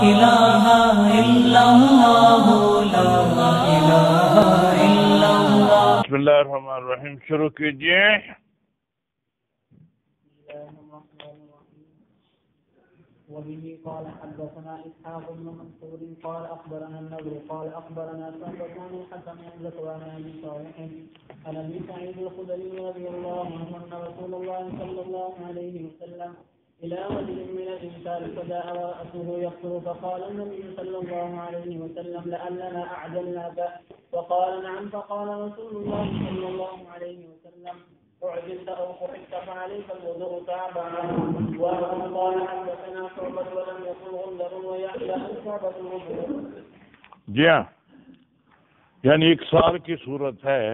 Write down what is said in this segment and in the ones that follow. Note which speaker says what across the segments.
Speaker 1: الہ الا اللہ لا الہ الا اللہ۔
Speaker 2: بسم اللہ الرحمن الرحیم، شروع کیجئے۔
Speaker 3: وبه قال حدثنا إسحاق بن منصور قال أخبرنا النضر قال أخبرنا شعبة عن الحكم عن ذكوان أبي صالح عن أبي سعيد الخدري رضي الله عنه أن رسول الله صلى الله عليه وسلم إلى رجل من الإنكار فجاء ورأسه يقتل فقال النبي صلى الله عليه وسلم لعلنا أعجلناك فقال نعم فقال رسول الله صلى الله عليه وسلم أعجلت أو قحطت فعليك الوضوء تابعا. وقال حدثنا شعبة ولم يقل غندر ويحيى شعبة الوضوء.
Speaker 2: جی ہاں، یعنی ایک سال کی صورت ہے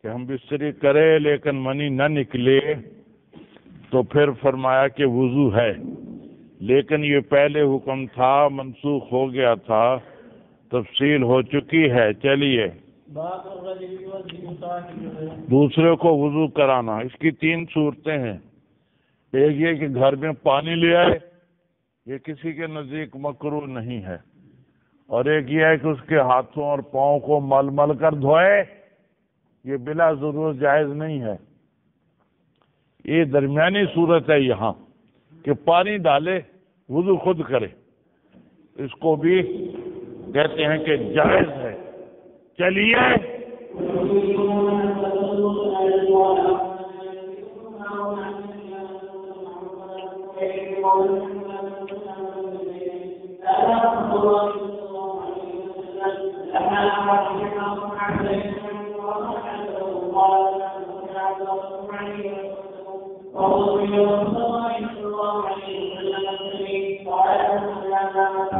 Speaker 2: کہ ہم بستری کرے لیکن منی نہ نکلے تو پھر فرمایا کہ وضو ہے، لیکن یہ پہلے حکم تھا، منسوخ ہو گیا تھا، تفصیل ہو چکی ہے۔ چلیے، دوسرے کو وضو کرانا، اس کی 3 صورتیں ہیں۔ ایک یہ کہ گھر میں پانی لے آئے، یہ کسی کے نزدیک مکروہ نہیں ہے، اور ایک یہ ہے کہ اس کے ہاتھوں اور پاؤں کو مل مل کر دھوئے، یہ بلا ضرورت جائز نہیں ہے۔ یہ درمیانی صورت ہے یہاں کہ پانی ڈالے وضو خود کرے، اس کو بھی کہتے ہیں کہ جائز ہے۔ چلیے،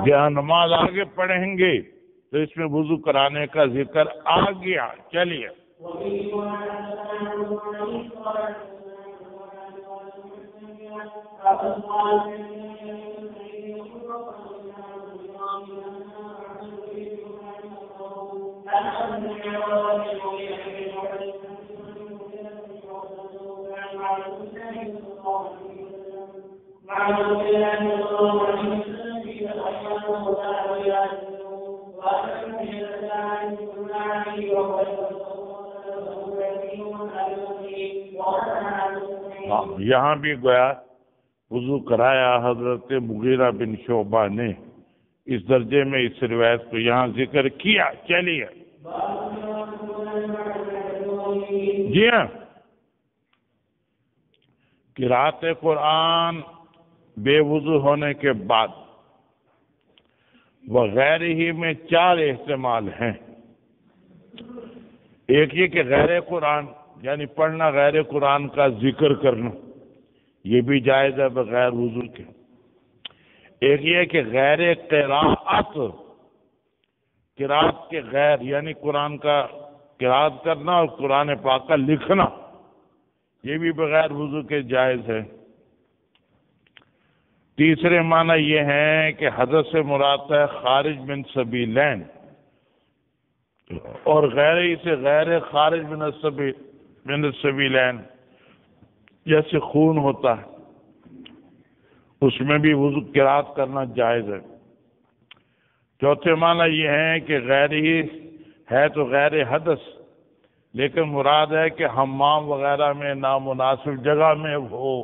Speaker 2: جہاں نماز آگے پڑھیں گے تو اس میں وضو کرانے کا ذکر آ گیا۔ چلیے، یہاں بھی گویا وضو کرایا حضرت مغیرہ بن شعبہ نے، اس درجے میں اس روایت کو یہاں ذکر کیا۔ چلیے، جی ہاں، قرأت قرآن بے وضو ہونے کے بعد وغیر ہی میں 4 احتمال ہیں۔ ایک یہ کہ غیر قرآن یعنی پڑھنا، غیر قرآن کا ذکر کرنا، یہ بھی جائز ہے بغیر وضو کے۔ ایک یہ کہ غیر قراءت، قراءت کے غیر یعنی قرآن کا قراءت کرنا اور قرآن پاک کا لکھنا، یہ بھی بغیر وضو کے جائز ہے۔ تیسرے معنی یہ ہے کہ حدث سے مراد ہے خارج من سبیلین، اور غیر ہی سے غیر خارج من السبیلین، جیسے خون ہوتا ہے اس میں بھی وضو قرأت کرنا جائز ہے۔ چوتھے معنی یہ ہے کہ غیر ہی ہے تو غیر حدث، لیکن مراد ہے کہ حمام وغیرہ میں نامناسب جگہ میں ہو،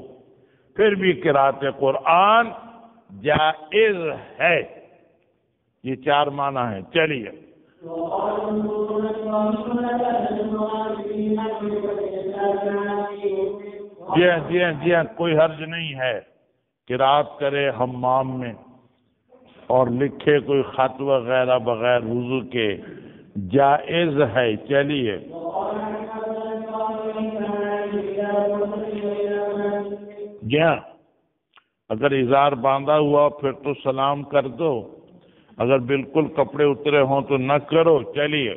Speaker 2: پھر بھی قرأت قرآن جائز ہے۔ یہ 4 معنی ہیں۔ چلیے، جی ہاں، کوئی حرج نہیں ہے، قرأت کرے حمام میں اور لکھے کوئی خط وغیرہ بغیر وضو کے، جائز ہے۔ چلیے، جی ہاں، اگر ازار باندھا ہوا پھر تو سلام کر دو، اگر بالکل کپڑے اترے ہوں تو نہ کرو۔ چلیے،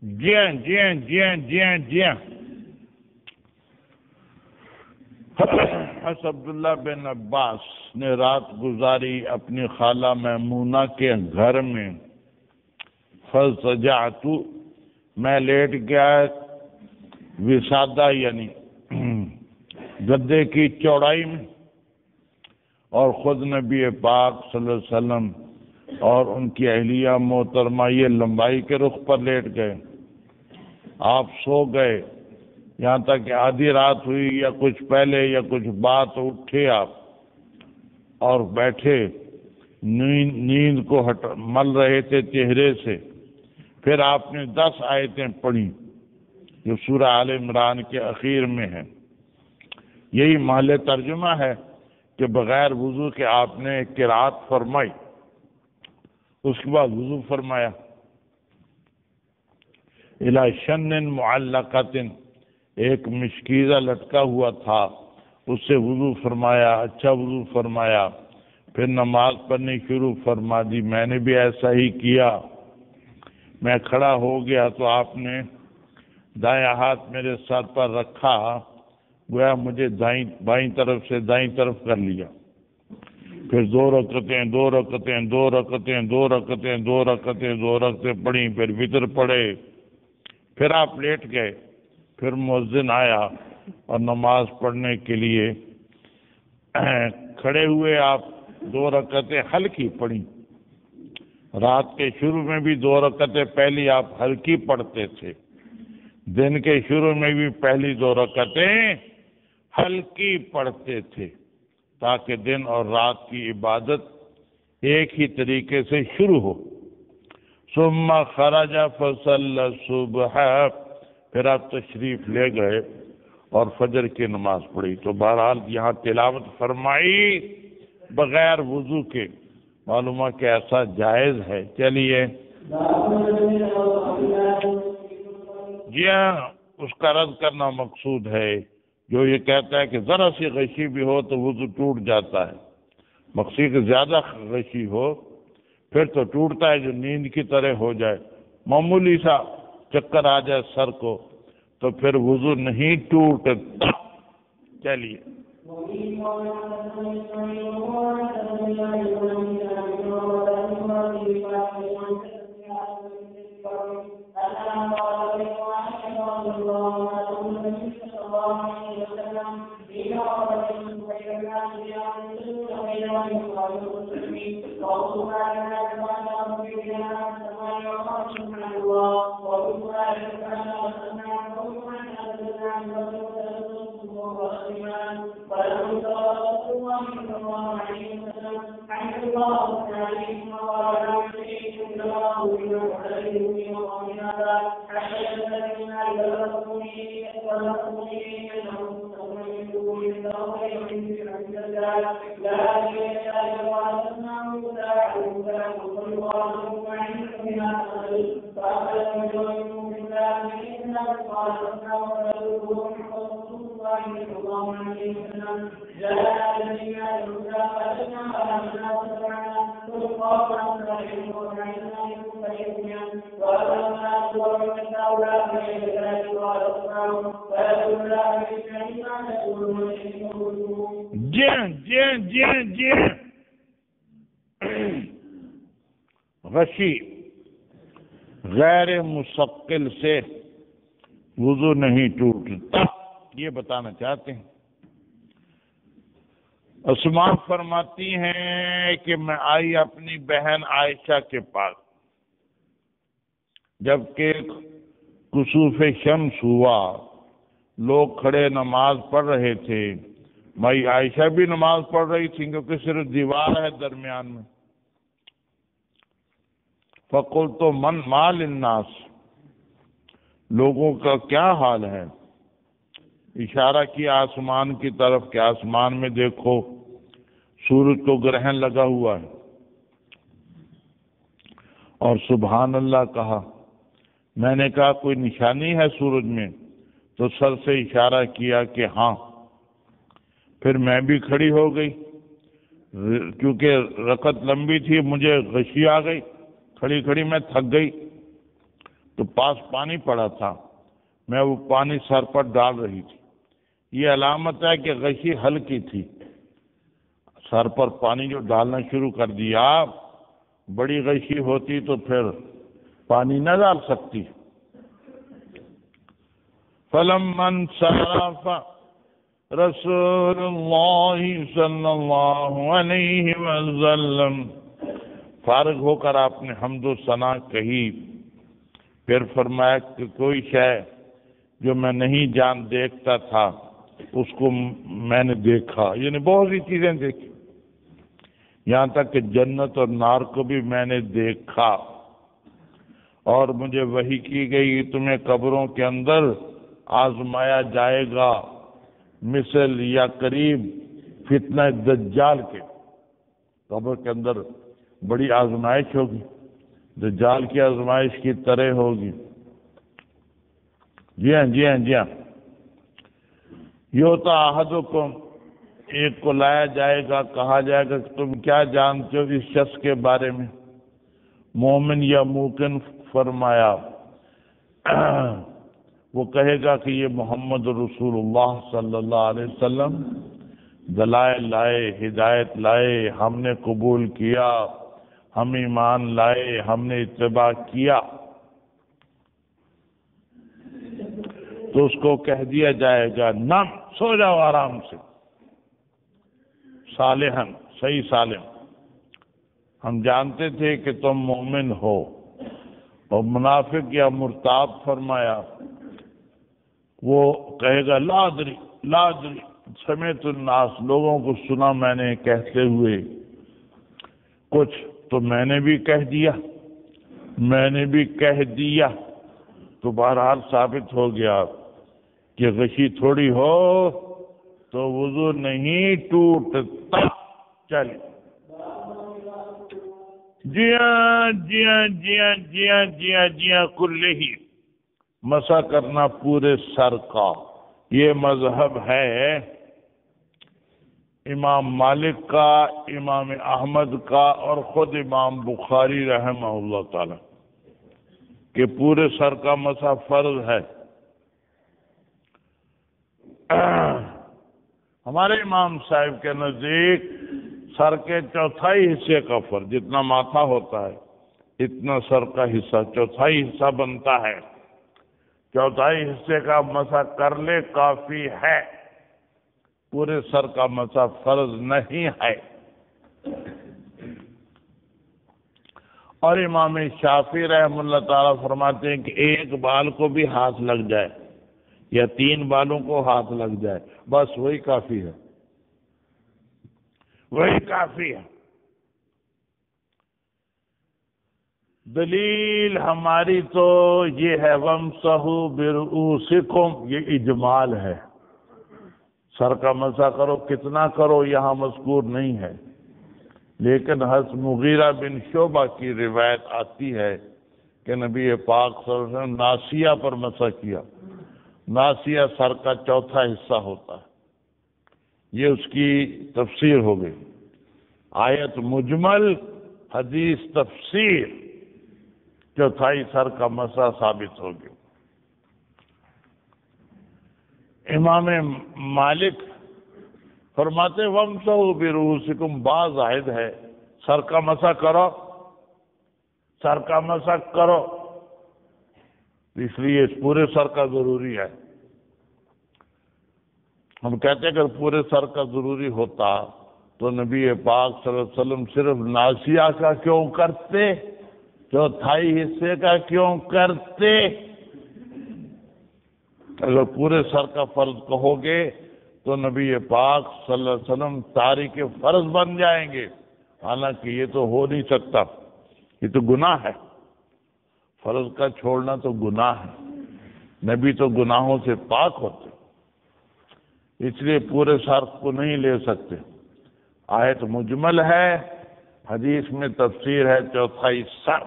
Speaker 2: جی ہاں جی ہاں جی ہاں جی ہاں جی ہاں حضرت عبداللہ بن عباس نے رات گزاری اپنی خالہ میمونہ کے گھر میں. فَسَجَعْتُ میں لیٹ گیا وسادہ یعنی گدے کی چوڑائی میں، اور خود نبی پاک صلی اللہ علیہ وسلم اور ان کی اہلیہ محترمہ یہ لمبائی کے رخ پر لیٹ گئے. آپ سو گئے یہاں تک کہ آدھی رات ہوئی یا کچھ پہلے یا کچھ بات، اٹھے آپ اور بیٹھے، نیند کو مل رہے تھے چہرے سے. پھر آپ نے 10 آیتیں پڑھی جو سورہ آل عمران کے اخیر میں ہیں. یہی محل ترجمہ ہے کہ بغیر وضو کے آپ نے قرات فرمائی، اس کے بعد وضو فرمایا. الی شن معلقۃ، ایک مشکیزہ لٹکا ہوا تھا، اس سے وضو فرمایا، اچھا وضو فرمایا، پھر نماز پڑھنی شروع فرما دی. میں نے بھی ایسا ہی کیا. میں کھڑا ہو گیا تو آپ نے دائیں ہاتھ میرے سر پر رکھا، گویا مجھے بائیں طرف سے دائیں طرف کر لیا. پھر 2 رکعتیں 2 رکعتیں 2 رکعتیں 2 رکعتیں 2 رکعتیں 2 رکعتیں پڑھی، پھر وتر پڑھے. پھر آپ لیٹ گئے. پھر مؤذن آیا اور نماز پڑھنے کے لیے کھڑے ہوئے. آپ 2 رکعتیں ہلکی پڑھی. رات کے شروع میں بھی 2 رکعتیں پہلی آپ ہلکی پڑھتے تھے، دن کے شروع میں بھی پہلی 2 رکعتیں ہلکی پڑھتے تھے تاکہ دن اور رات کی عبادت ایک ہی طریقے سے شروع ہو. ثم خرج فصلى الصبح، پھر آپ تشریف لے گئے اور فجر کی نماز پڑھی. تو بہرحال یہاں تلاوت فرمائی بغیر وضو کے، معلومہ کہ ایسا جائز ہے. چلیے جی ہاں، اس کا رد کرنا مقصود ہے جو یہ کہتا ہے کہ ذرا سی غشی بھی ہو تو وضو ٹوٹ جاتا ہے. مقصود کہ زیادہ غشی ہو پھر تو ٹوٹتا ہے، جو نیند کی طرح ہو جائے، معمولی سا چکر آ جائے سر کو تو پھر وضو نہیں ٹوٹتا. چلیے جی غشی غیر مستقل سے وضو نہیں ٹوٹتا، یہ بتانا چاہتے ہیں. اسماء فرماتی ہیں کہ میں آئی اپنی بہن عائشہ کے پاس جبکہ کسوف شمس ہوا لوگ کھڑے نماز پڑھ رہے تھے. مائی عائشہ بھی نماز پڑھ رہی تھی کیونکہ صرف دیوار ہے درمیان میں. فقلت من مال الناس، لوگوں کا کیا حال ہے؟ اشارہ کیا آسمان کی طرف کہ آسمان میں دیکھو سورج کو گرہن لگا ہوا ہے. اور سبحان اللہ کہا. میں نے کہا کوئی نشانی ہے سورج میں؟ تو سر سے اشارہ کیا کہ ہاں. پھر میں بھی کھڑی ہو گئی کیونکہ رکعت لمبی تھی، مجھے غشی آ گئی. کھڑی کھڑی میں تھک گئی تو پاس پانی پڑا تھا، میں وہ پانی سر پر ڈال رہی تھی. یہ علامت ہے کہ غشی ہلکی تھی. سر پر پانی جو ڈالنا شروع کر دیا، بڑی غشی ہوتی تو پھر پانی نہ ڈال سکتی. فلما انصرف رسول اللہ صلی اللہ علیہ وسلم، فارغ ہو کر آپ نے حمد و ثنا کہی. پھر فرمایا کہ کوئی شے جو میں نہیں دیکھتا تھا اس کو میں نے دیکھا. یعنی بہت سی چیزیں دیکھی، یہاں تک کہ جنت اور نار کو بھی میں نے دیکھا. اور مجھے وحی کی گئی تمہیں قبروں کے اندر آزمایا جائے گا مثل یا قریب فتنہ دجال کے. قبر کے اندر بڑی آزمائش ہوگی، دجال کی آزمائش کی طرح ہوگی. جی ہاں جی ہاں جی ہاں. یوتا احدکم، ایک کو لایا جائے گا، کہا جائے گا کہ تم کیا جانتے ہو اس شخص کے بارے میں؟ مومن یا موقن؟ فرمایا وہ کہے گا کہ یہ محمد رسول اللہ صلی اللہ علیہ وسلم دلائل لائے، ہدایت لائے، ہم نے قبول کیا، ہم ایمان لائے، ہم نے اتباع کیا. تو اس کو کہہ دیا جائے گا نام، سو جاؤ آرام سے. صالحاً، صحیح سالم، ہم جانتے تھے کہ تم مومن ہو. اور منافق یا مرتاب فرمایا وہ کہے گا لا ادری لا ادری سمیت الناس، لوگوں کو سنا میں نے کہتے ہوئے کچھ تو میں نے بھی کہہ دیا، میں نے بھی کہہ دیا. تو بہرحال ثابت ہو گیا کہ غشی تھوڑی ہو تو وضو نہیں ٹوٹتا. چلے جی ہاں جی ہاں جی ہاں جی ہاں جی ہاں جی ہاں کلے ہی مسح کرنا پورے سر کا. یہ مذہب ہے امام مالک کا، امام احمد کا، اور خود امام بخاری رحمہ اللہ تعالی کہ پورے سر کا مسح فرض ہے. ہمارے امام صاحب کے نزدیک سر کے چوتھائی حصے کا فرض، جتنا ماتھا ہوتا ہے اتنا سر کا حصہ، چوتھائی حصہ بنتا ہے. چوتھائی حصے کا مسح کر لے کافی ہے، پورے سر کا مسح فرض نہیں ہے. اور امام شافعی رحمہ اللہ تعالیٰ فرماتے ہیں کہ ایک بال کو بھی ہاتھ لگ جائے یا 3 بالوں کو ہاتھ لگ جائے بس وہی کافی ہے، وہی کافی ہے. دلیل ہماری تو یہ ہے وَامْسَحُوا بِرُؤُوسِكُمْ، یہ اجمال ہے. سر کا مسح کرو، کتنا کرو یہاں مذکور نہیں ہے، لیکن حضرت مغیرہ بن شعبہ کی روایت آتی ہے کہ نبی پاک صلی اللہ علیہ وسلم ناسیہ پر مسح کیا. ناسیہ سر کا چوتھا حصہ ہوتا ہے. یہ اس کی تفسیر ہو گئی. آیت مجمل، حدیث تفسیر، چوتھائی سر کا مسح ثابت ہو گئی. امام مالک فرماتے وَامْسَحُوا بِرُؤُوسِكُمْ، بعض زائد ہے، سر کا مسح کرو، سر کا مسح کرو، اس لیے اس پورے سر کا ضروری ہے. ہم کہتے ہیں کہ پورے سر کا ضروری ہوتا تو نبی پاک صلی اللہ علیہ وسلم صرف ناسیہ کا کیوں کرتے، چوتھائی حصے کا کیوں کرتے؟ اگر پورے سر کا فرض کہو گے تو نبی پاک صلی اللہ علیہ وسلم تارک فرض بن جائیں گے، حالانکہ یہ تو ہو نہیں سکتا، یہ تو گناہ ہے، فرض کا چھوڑنا تو گناہ ہے، نبی تو گناہوں سے پاک ہوتے، اس لیے پورے سر کو نہیں لے سکتے۔ آیت مجمل ہے، حدیث میں تفسیر ہے چوتھائی سر۔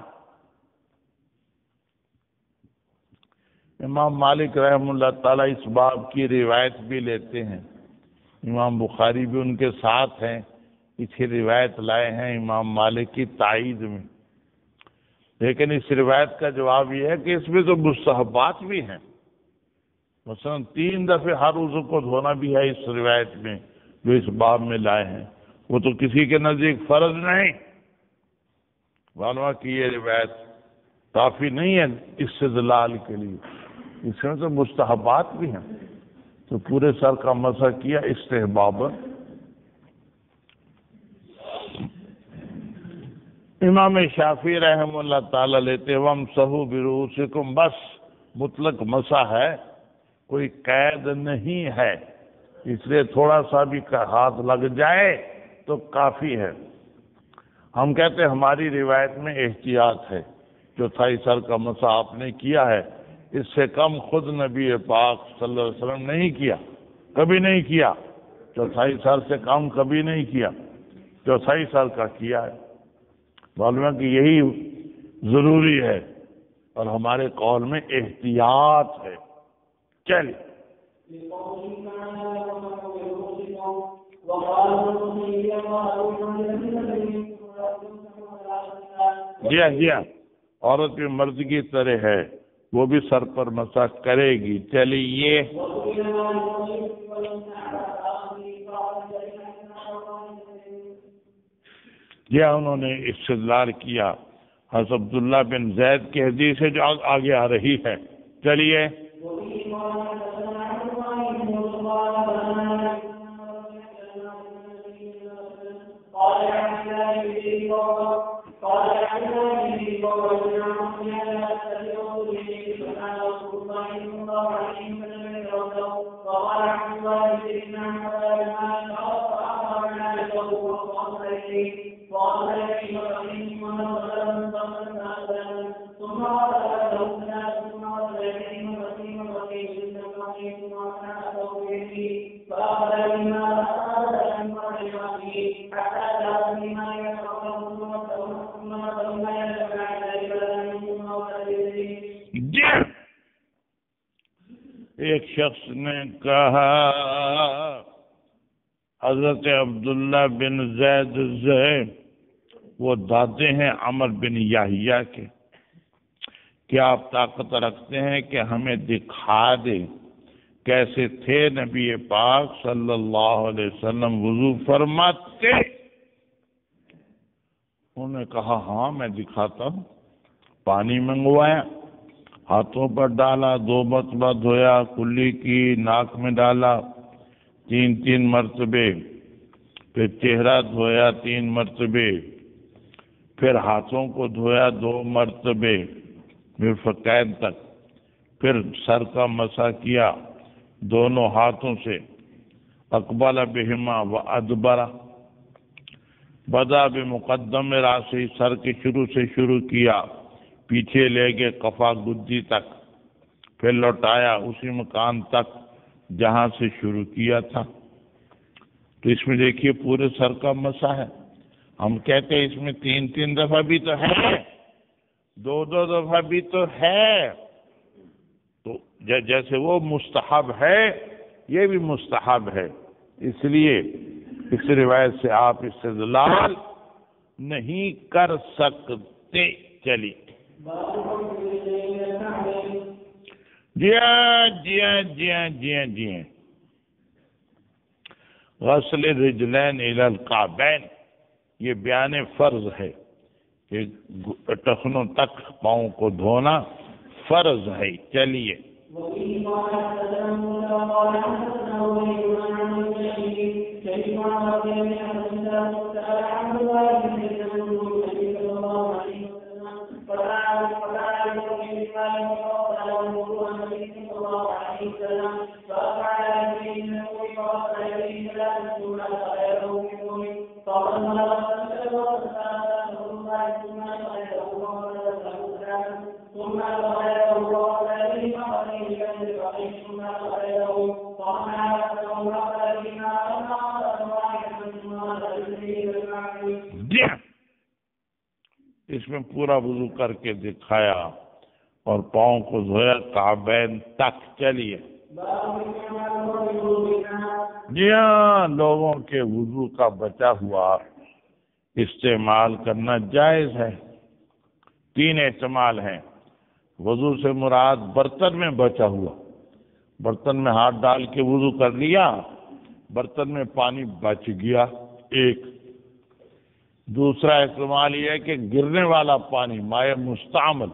Speaker 2: امام مالک رحمہ اللہ تعالیٰ اس باب کی روایت بھی لیتے ہیں، امام بخاری بھی ان کے ساتھ ہیں، اسی روایت لائے ہیں امام مالک کی تائید میں، لیکن اس روایت کا جواب یہ ہے کہ اس میں تو مستحبات بھی ہیں، مثلا 3 دفعے ہر عضو کو دھونا بھی ہے اس روایت میں جو اس باب میں لائے ہیں، وہ تو کسی کے نزدیک فرض نہیں، علماء کی یہ روایت کافی نہیں ہے استدلال کے لیے، اس میں تو مستحبات بھی ہیں، تو پورے سر کا مسح کیا استحبابا۔ امام شافعی رحمہ اللہ تعالیٰ لیتے وَامْسَحُوا بِرُؤُوسِكُمْ، بس مطلق مسح ہے، کوئی قید نہیں ہے، اس لیے تھوڑا سا بھی ہاتھ لگ جائے تو کافی ہے۔ ہم کہتے ہیں ہماری روایت میں احتیاط ہے، چوتھائی سر کا مسح آپ نے کیا ہے، اس سے کم خود نبی پاک صلی اللہ علیہ وسلم نہیں کیا، کبھی نہیں کیا، چوتھائی سر سے کم کبھی نہیں کیا، چوتھائی سر کا کیا ہے، معلوم ہے کہ یہی ضروری ہے اور ہمارے قول میں احتیاط ہے۔ چلیے جی ہاں، عورت بھی مرد کی طرح ہے، وہ بھی سر پر مسح کرے گی۔ چلیے جی ہاں، انہوں نے استدلال کیا حضرت عبداللہ بن زید کی حدیث ہے جو آگے آ رہی ہے۔ چلیے ایک شخص نے کہا حضرت عبداللہ بن زید وہ دادے ہیں عمر بن یحییٰ کے، کیا آپ طاقت رکھتے ہیں کہ ہمیں دکھا دیں کیسے تھے نبی پاک صلی اللہ علیہ وسلم وضو فرماتے؟ انہوں نے کہا ہاں میں دکھاتا ہوں۔ پانی منگوایا، ہاتھوں پر ڈالا، 2 مرتبہ دھویا، کلی کی ناک میں ڈالا 3 مرتبے، پھر چہرہ دھویا 3 مرتبے، پھر ہاتھوں کو دھویا 2 مرتبے، پھر فقید تک، پھر سر کا مسح کیا دونوں ہاتھوں سے، اقبل بہما و ادبرا، بدا بمقدم راسی، سر کے شروع سے شروع کیا، پیچھے لے گئے قفا گدی تک، پھر لوٹایا اسی مکان تک جہاں سے شروع کیا تھا۔ تو اس میں دیکھیے پورے سر کا مسح ہے۔ ہم کہتے ہیں اس میں 3 دفعہ بھی تو ہے، 2 دفعہ بھی تو ہے، تو جیسے وہ مستحب ہے یہ بھی مستحب ہے، اس لیے اس روایت سے آپ استدلال نہیں کر سکتے۔ چلیے جی ہاں غسل رجلین الی الکعبین، یہ بیان فرض ہے کہ ٹخنوں تک پاؤں کو دھونا فرض ہے۔ چلیے اس میں پورا وضو کر کے دکھایا اور پاؤں کو دھویا کعبین تک. چلیے جی ہاں، لوگوں کے وضو کا بچا ہوا استعمال کرنا جائز ہے. 3 احتمال ہیں. وضو سے مراد برتن میں بچا ہوا، برتن میں ہاتھ ڈال کے وضو کر لیا، برتن میں پانی بچ گیا، ایک. دوسرا احتمال یہ ہے کہ گرنے والا پانی مائع مستعمل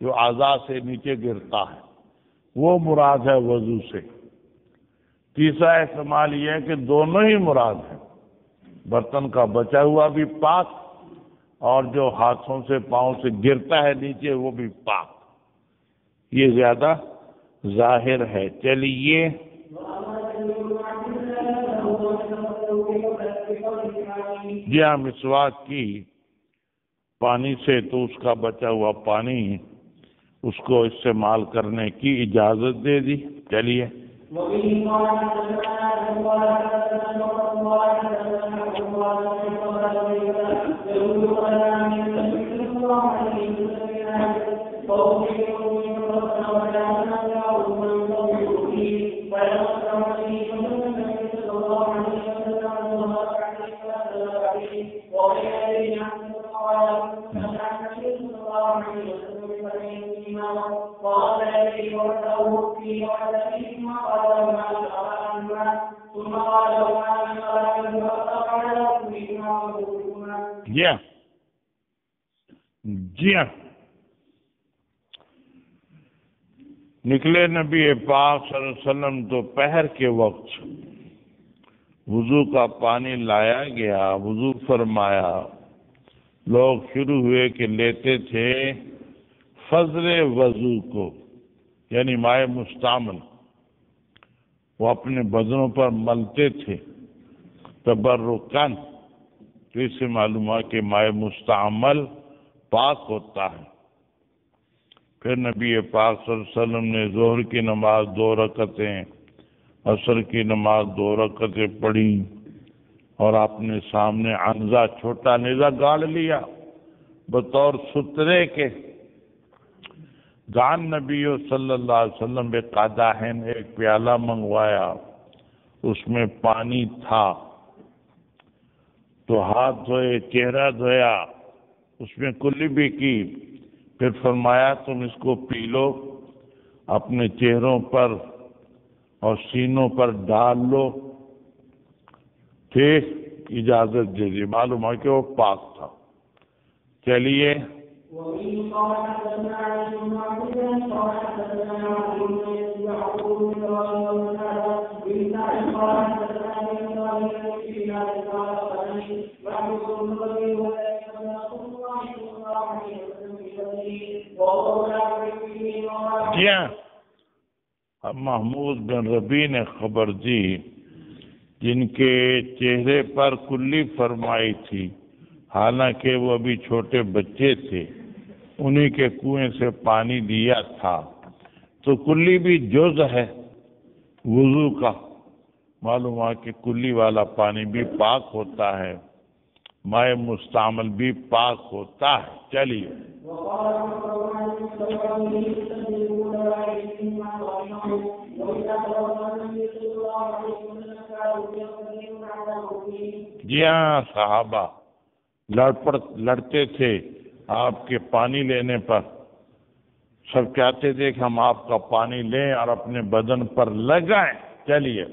Speaker 2: جو اعضاء سے نیچے گرتا ہے وہ مراد ہے وضو سے. تیسرا احتمال یہ ہے کہ دونوں ہی مراد ہیں، برتن کا بچا ہوا بھی پاک اور جو ہاتھوں سے پاؤں سے گرتا ہے نیچے وہ بھی پاک. یہ زیادہ ظاہر ہے. چلیے جی ہاں، مسواک کی پانی سے تو اس کا بچا ہوا پانی اس کو استعمال کرنے کی اجازت دے دی. چلیے جی ہاں، نکلے نبی پاک صلی اللہ علیہ وسلم دوپہر کے وقت، وضو کا پانی لایا گیا، وضو فرمایا. لوگ شروع ہوئے کہ لیتے تھے فضل وضو کو یعنی مائع مستعمل، وہ اپنے بدنوں پر ملتے تھے تبرکن. تو اس سے معلوم ہوا کہ مائع مستعمل پاک ہوتا ہے. پھر نبی پاک صلی اللہ علیہ وسلم نے ظہر کی نماز 2 رکعتیں، عصر کی نماز 2 رکعتیں پڑھی اور آپ نے سامنے عنزہ چھوٹا نیزہ گاڑ لیا بطور سترے کے. جان نبی صلی اللہ علیہ وسلم بے قدحین، ایک پیالہ منگوایا، اس میں پانی تھا تو ہاتھ دھوئے، چہرہ دھویا، اس میں کلی بھی کی. پھر فرمایا تم اس کو پی لو، اپنے چہروں پر اور سینوں پر ڈال لو. ٹھیک، اجازت دے دی، معلوم ہے کہ وہ پاک تھا. چلیے جی ہاں، محمود بن ربیع نے خبر دی جن کے چہرے پر کلی فرمائی تھی، حالانکہ وہ ابھی چھوٹے بچے تھے، انہی کے کنویں سے پانی دیا تھا. تو کلی بھی جز ہے وضو کا. معلوم ہوا کہ کلی والا پانی بھی پاک ہوتا ہے، مائع مستعمل بھی پاک ہوتا ہے. چلیے جی ہاں، صحابہ لڑتے تھے آپ کے پانی لینے پر. سب چاہتے تھے کہ ہم آپ کا پانی لیں اور اپنے بدن پر لگائیں. چلیے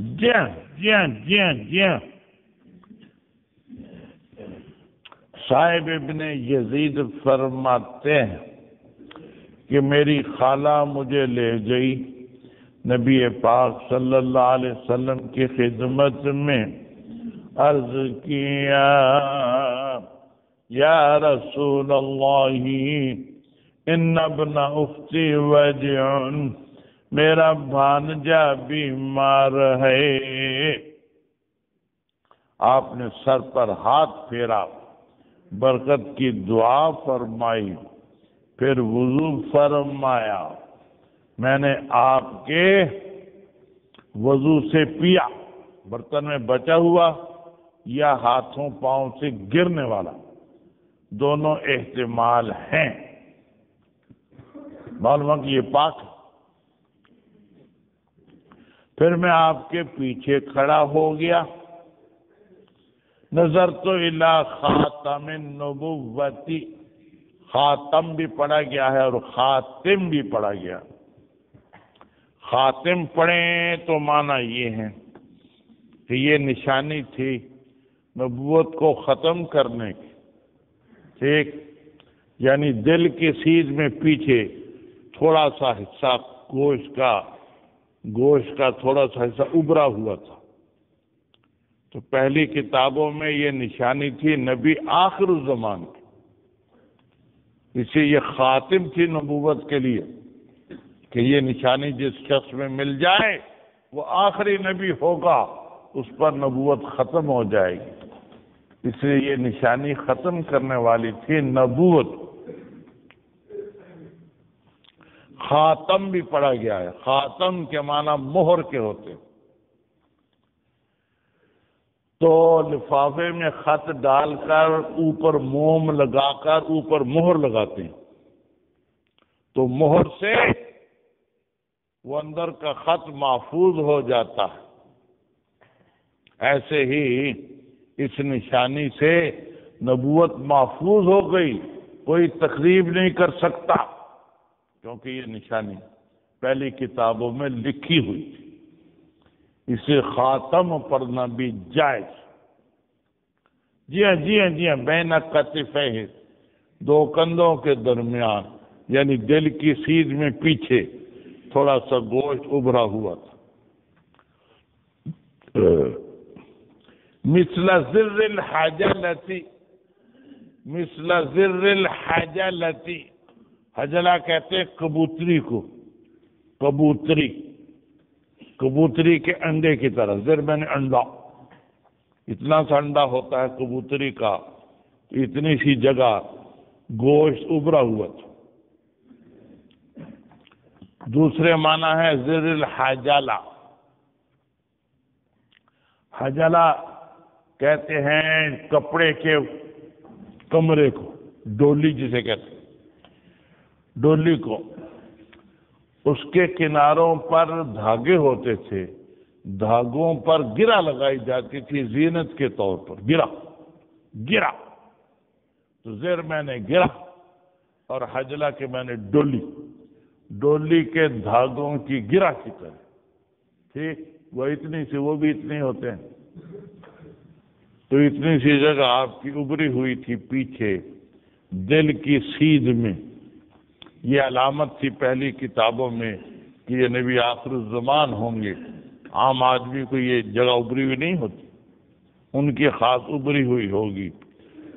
Speaker 2: جی ہاں صاحب ابن یزید فرماتے ہیں کہ میری خالہ مجھے لے گئی نبی پاک صلی اللہ علیہ وسلم کی خدمت میں، عرض کیا یا رسول اللہ ان ابن اختی وجع، میرا بھانجا بیمار ہے۔ آپ نے سر پر ہاتھ پھیرا، برکت کی دعا فرمائی، پھر وضو فرمایا۔ میں نے آپ کے وضو سے پیا، برتن میں بچا ہوا یا ہاتھوں پاؤں سے گرنے والا، دونوں احتمال ہیں۔ معلوم کہ یہ پاک ہے۔ پھر میں آپ کے پیچھے کھڑا ہو گیا، نظر تو الی خاتم النبوتی، خاتم بھی پڑھا گیا ہے اور خاتم بھی پڑھا گیا۔ خاتم پڑھیں تو معنی یہ ہے کہ یہ نشانی تھی نبوت کو ختم کرنے کی، ٹھیک، یعنی دل کی سیدھ میں پیچھے تھوڑا سا حصہ گوشت کا تھوڑا سا حصہ ابھرا ہوا تھا، تو پہلی کتابوں میں یہ نشانی تھی نبی آخر الزمان کی، اسے یہ خاتم تھی نبوت کے لیے کہ یہ نشانی جس شخص میں مل جائے وہ آخری نبی ہوگا، اس پر نبوت ختم ہو جائے گی، اس لیے یہ نشانی ختم کرنے والی تھی نبوت۔ خاتم بھی پڑھا گیا ہے، خاتم کے معنی مہر کے ہوتے، تو لفافے میں خط ڈال کر اوپر موم لگا کر اوپر مہر لگاتے ہیں، تو مہر سے وہ اندر کا خط محفوظ ہو جاتا ہے۔ ایسے ہی اس نشانی سے نبوت محفوظ ہو گئی، کوئی تقریب نہیں کر سکتا، کیونکہ یہ نشانی پہلی کتابوں میں لکھی ہوئی تھی۔ اسے خاتم پڑھنا بھی جائز۔ جی ہاں بین کتفیہ، دو کندھوں کے درمیان، یعنی دل کی سیدھ میں پیچھے تھوڑا سا گوشت ابھرا ہوا تھا۔ مثل زر الحجلتی، مثل زر الحجلتی، حجلہ کہتے ہیں کبوتری کو، کبوتری کے انڈے کی طرح، زر میں نے انڈا، اتنا سا انڈا ہوتا ہے کبوتری کا، اتنی سی جگہ گوشت ابھرا ہوا تھا۔ دوسرے معنی ہے زر الحجلہ، حجلہ کہتے ہیں کپڑے کے کمرے کو، ڈولی جسے کہتے ہیں، ڈولی کو، اس کے کناروں پر دھاگے ہوتے تھے، دھاگوں پر گرہ لگائی جاتی تھی زینت کے طور پر، گرہ، تو زر میں نے گرہ اور حجلہ کے میں نے ڈولی کے دھاگوں کی گرہ کی طرح، ٹھیک، وہ اتنی سی، وہ بھی اتنے ہوتے ہیں، تو اتنی سی جگہ آپ کی ابھری ہوئی تھی پیچھے دل کی سیدھ میں۔ یہ علامت تھی پہلی کتابوں میں کہ یہ نبی آخر الزمان ہوں گے۔ عام آدمی کو یہ جگہ ابھری ہوئی نہیں ہوتی، ان کی خاص ابھری ہوئی ہوگی،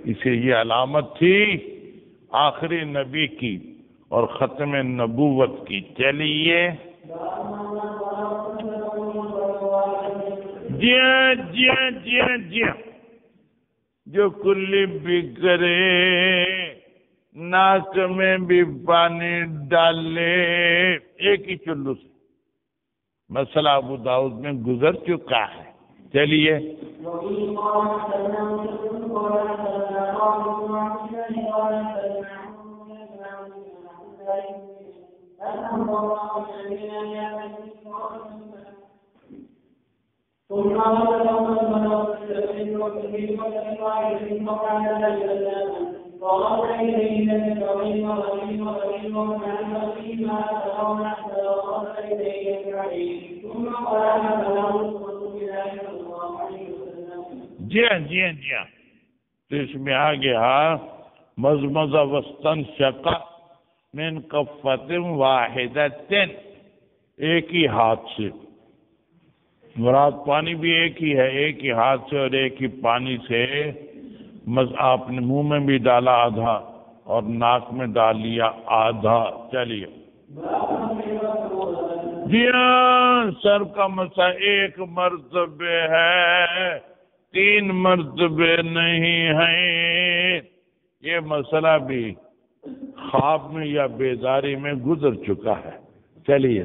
Speaker 2: اسے یہ علامت تھی آخری نبی کی اور ختم نبوت کی۔ چلیے جی ہاں جو کلی بھی کرے ناک میں بھی پانی ڈالے، ایک ہی چلو سے مسئلہ ابو داؤد میں گزر چکا ہے۔ چلیے
Speaker 3: فغفر إليه الكريم والرحيم والرحيم وكان فيما ترون حتى وغفر إليه الكريم ثم قال له رسول الله صلى الله عليه وسلم.
Speaker 2: جی ہاں تو اس میں آ گیا مزمزہ وسطن شقا من کفت واحدت، ایک ہی ہاتھ سے، مراد پانی بھی ایک ہی ہے، ایک ہی ہاتھ سے اور ایک ہی پانی سے آپ نے منہ میں بھی ڈالا آدھا اور ناک میں ڈال لیا آدھا. چلیے جی ہاں، سر کا مسا ایک مرتبے ہے، 3 مرتبے نہیں ہیں. یہ مسئلہ بھی خواب میں یا بیداری میں گزر چکا ہے. چلیے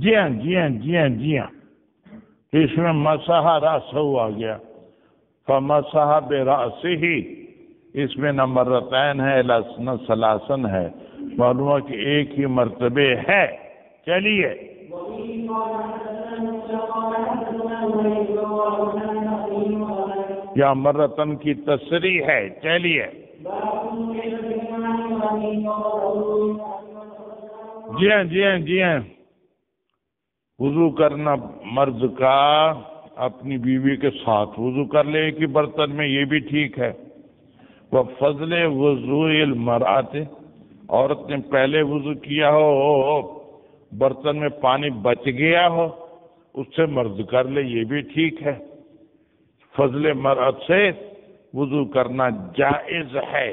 Speaker 2: جی ہاں اس میں مسح رأسہ آ گیا، فمسح برأسہ، اس میں نہ مرتين ہے نہ ثلاثن ہے، معلوم ہے کہ ایک ہی مرتبے ہے. چلیے یا مرتن کی تصریح ہے. چلیے جی ہاں وضو کرنا مرد کا اپنی بیوی کے ساتھ وضو کر لے ایک ہی برتن میں، یہ بھی ٹھیک ہے. وہ فضل وضو المرأت، عورت نے پہلے وضو کیا ہو، برتن میں پانی بچ گیا ہو، اس سے مرد کر لے، یہ بھی ٹھیک ہے. فضل مرأت سے وضو کرنا جائز ہے،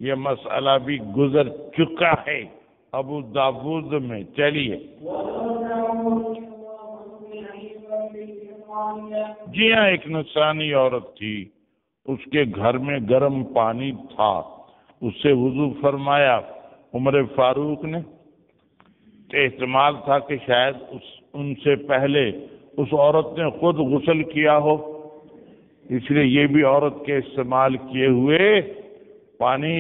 Speaker 2: یہ مسئلہ بھی گزر چکا ہے ابو داود میں. چلیے جی ہاں ایک نصرانی عورت تھی، اس کے گھر میں گرم پانی تھا، اس سے وضو فرمایا. عمر فاروق نے احتمال تھا کہ شاید ان سے پہلے اس عورت نے خود غسل کیا ہو، اس لیے یہ بھی عورت کے استعمال کیے ہوئے پانی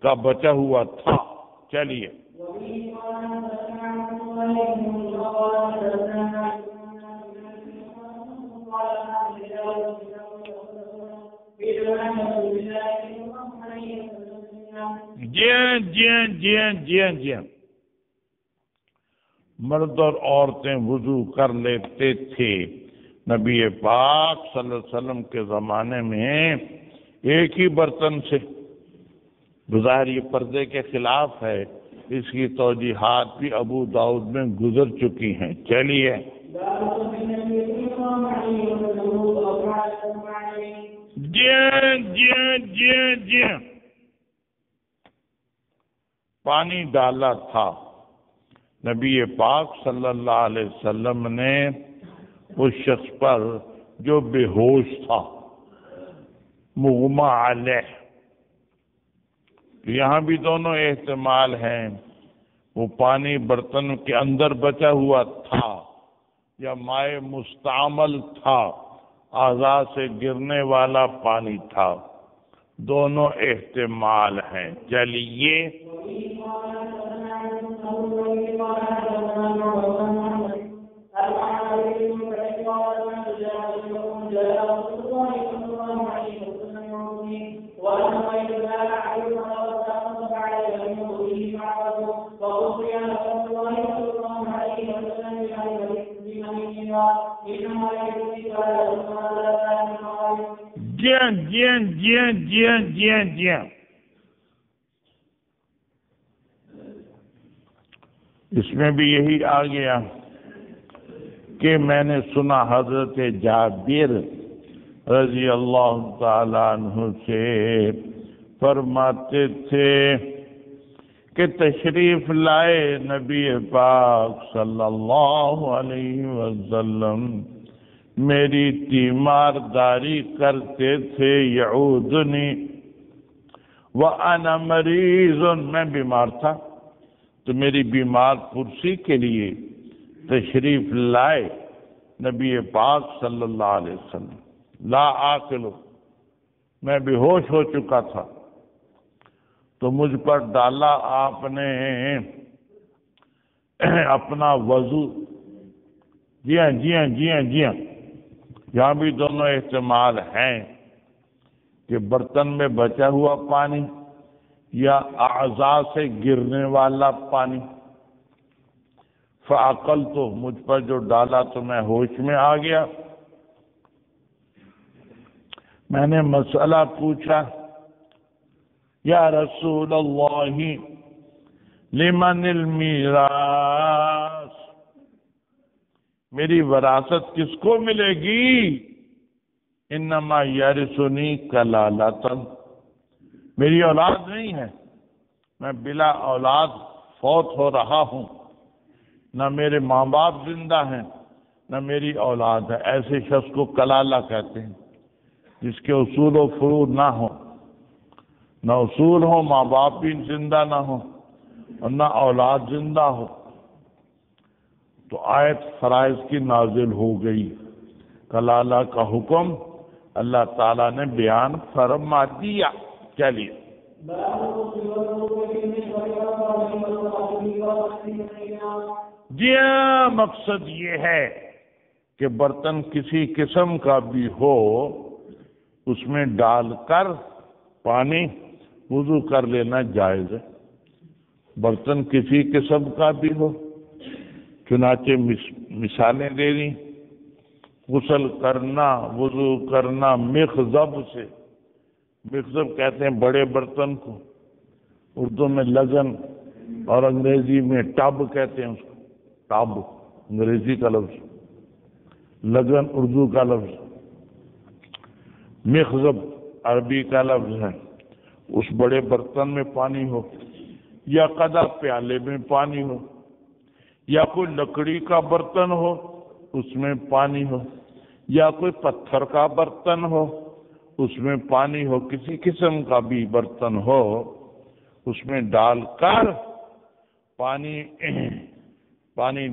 Speaker 2: کا بچا ہوا تھا. چلیے جی ہاں مرد اور عورتیں وضو کر لیتے تھے. نبی پاک صلی اللہ علیہ وسلم کے زمانے میں ایک ہی برتن سے. بظاہر یہ پردے کے خلاف ہے، اس کی توجیحات بھی ابو داؤد میں گزر چکی ہیں. چلیے جی پانی ڈالا تھا. نبی پاک صلی اللہ علیہ وسلم نے اس شخص پر جو بے ہوش تھا، مغمى علیہ، یہاں بھی دونوں احتمال ہیں، وہ پانی برتن کے اندر بچا ہوا تھا یا مائع مستعمل تھا، اعضاء سے گرنے والا پانی تھا، دونوں احتمال ہیں. چلیے جی ہاں اس میں بھی یہی آ گیا کہ میں نے سنا حضرت جابر رضی اللہ تعالیٰ عنہ سے فرماتے تھے کہ تشریف لائے نبی پاک صلی اللہ علیہ وسلم، میری تیمارداری کرتے تھے، یعودنی وَأَنَا مَرِيضٌ، میں بیمار تھا تو میری بیمار پرسی کے لیے تشریف لائے نبی پاک صلی اللہ علیہ وسلم، لا عاقل، میں بے ہوش ہو چکا تھا، تو مجھ پر ڈالا آپ نے اپنا وضو۔ جی ہاں جی ہاں جی ہاں جی ہاں، یہاں بھی دونوں احتمال ہیں کہ برتن میں بچا ہوا پانی یا اعضاء سے گرنے والا پانی۔ فعقل، تو مجھ پر جو ڈالا تو میں ہوش میں آ گیا۔ میں نے مسئلہ پوچھا، یا رسول اللہ لمن المیراث، میری وراثت کس کو ملے گی؟ انما یرثنی کلالۃ، میری اولاد نہیں ہے، میں بلا اولاد فوت ہو رہا ہوں، نہ میرے ماں باپ زندہ ہیں نہ میری اولاد ہے۔ ایسے شخص کو کلالہ کہتے ہیں جس کے اصول و فروع نہ ہو، نہ اصول ہو، ماں باپ بھی زندہ نہ ہو اور نہ اولاد زندہ ہو۔ تو آیت فرائض کی نازل ہو گئی، کلالہ کا حکم اللہ تعالیٰ نے بیان فرما دیا۔ چلیے، جی ہاں، مقصد یہ ہے کہ برتن کسی قسم کا بھی ہو، اس میں ڈال کر پانی وضو کر لینا جائز ہے۔ برتن کسی قسم کا بھی ہو، چنانچہ مثالیں دے دیں، غسل کرنا، وضو کرنا مخزب سے، مخزب کہتے ہیں بڑے برتن کو، اردو میں لگن اور انگریزی میں ٹب کہتے ہیں اس کو، ٹب انگریزی کا لفظ، لگن اردو کا لفظ، مخزب عربی کا لفظ ہے۔ اس بڑے برتن میں پانی ہو یا قدح پیالے میں پانی ہو یا کوئی لکڑی کا برتن ہو اس میں پانی ہو یا کوئی پتھر کا برتن ہو اس میں پانی ہو، کسی قسم کا بھی برتن ہو اس میں ڈال کر پانی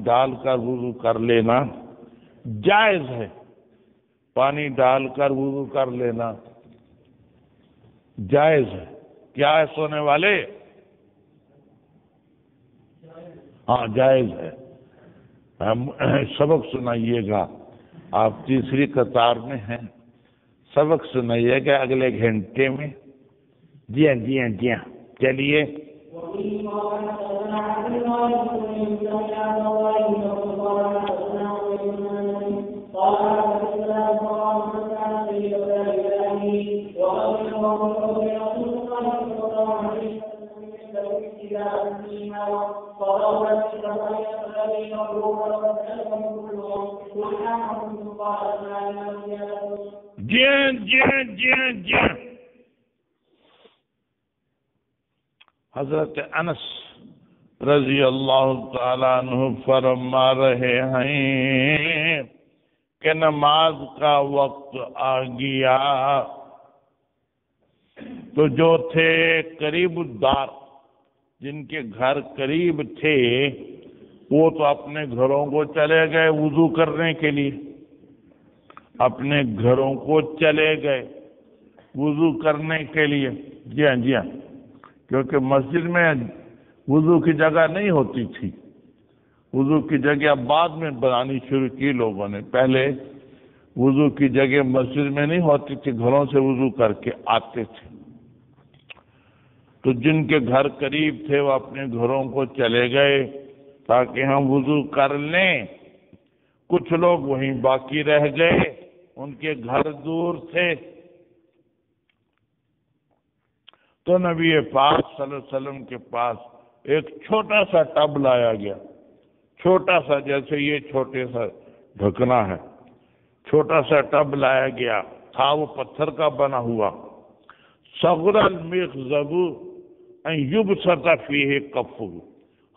Speaker 2: ڈال کر وضو کر لینا جائز ہے۔ پانی ڈال کر وضو کر لینا جائز ہے۔ کیا ہے سونے والے؟ ہاں جائز ہے۔ سبق سنائیے گا، آپ تیسری قطار میں ہیں، سبق سنائیے گا اگلے گھنٹے میں۔ جی ہاں جی ہاں جی ہاں، چلیے۔ جی ہاں جی ہاں جی ہاں جی ہاں، حضرت انس رضی اللہ تعالیٰ عنہ فرما رہے ہیں کہ نماز کا وقت آ گیا تو جو تھے قریب الدار، جن کے گھر قریب تھے وہ تو اپنے گھروں کو چلے گئے وضو کرنے کے لیے، اپنے گھروں کو چلے گئے وضو کرنے کے لیے۔ جی ہاں جی ہاں، کیونکہ مسجد میں وضو کی جگہ نہیں ہوتی تھی، وضو کی جگہ بعد میں بنانی شروع کی لوگوں نے، پہلے وضو کی جگہ مسجد میں نہیں ہوتی تھی، گھروں سے وضو کر کے آتے تھے۔ تو جن کے گھر قریب تھے وہ اپنے گھروں کو چلے گئے تاکہ ہم وضو کر لیں، کچھ لوگ وہیں باقی رہ گئے، ان کے گھر دور تھے۔ تو نبی پاک صلی اللہ علیہ وسلم کے پاس ایک چھوٹا سا ٹب لایا گیا، چھوٹا سا، جیسے یہ چھوٹے سا ڈھکنا ہے، چھوٹا سا ٹب لایا گیا، تھا وہ پتھر کا بنا ہوا۔ صغر المخزب ان یبسط فیہ کفہ،